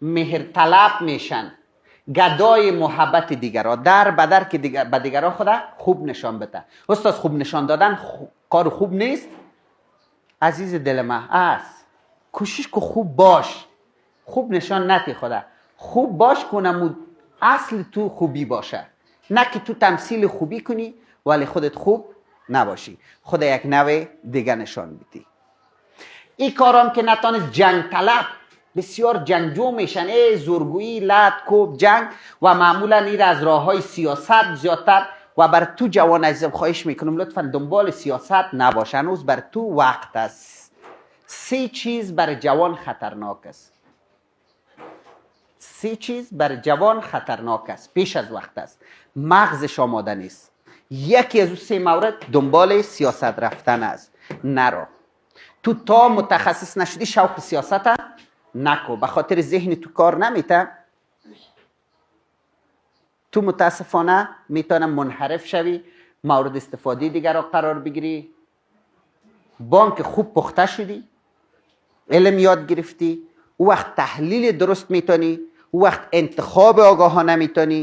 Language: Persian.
مهر طلب میشن، گدای محبت دیگران، در بدر که به دیگران خدا خوب نشان بده. استاد خوب نشان دادن کار خوب نیست؟ عزیز دل من است، کوشش که خوب باش، خوب نشان نتی خدا، خوب باش کنم اصل تو خوبی باشه، نه که تو تمثیل خوبی کنی ولی خودت خوب نباشی، خدا یک نوع دیگه نشان بدی. این کارام که نتانست جنگ طلب، بسیار جنگجو میشن، زورگویی، لط، کوب، جنگ و معمولا این از راه های سیاست زیادتر. و بر تو جوان عزیزم خواهش میکنم لطفا دنبال سیاست نباش، هنوز بر تو وقت است. 3 چیز بر جوان خطرناک است، 3 چیز بر جوان خطرناک است، پیش از وقت است، مغزش آماده نیست. یکی از اون 3 مورد دنبال سیاست رفتن است. نرو، تو تا متخصص نشدی شوق سیاست نکو، به خاطر ذهن تو کار نمیته. تو متاسفانه میتونم منحرف شوی، مورد استفاده دیگر را قرار بگیری. بانک خوب پخته شدی، علم یاد گرفتی، او وقت تحلیل درست میتونی، او وقت انتخاب آگاهانه میتونی،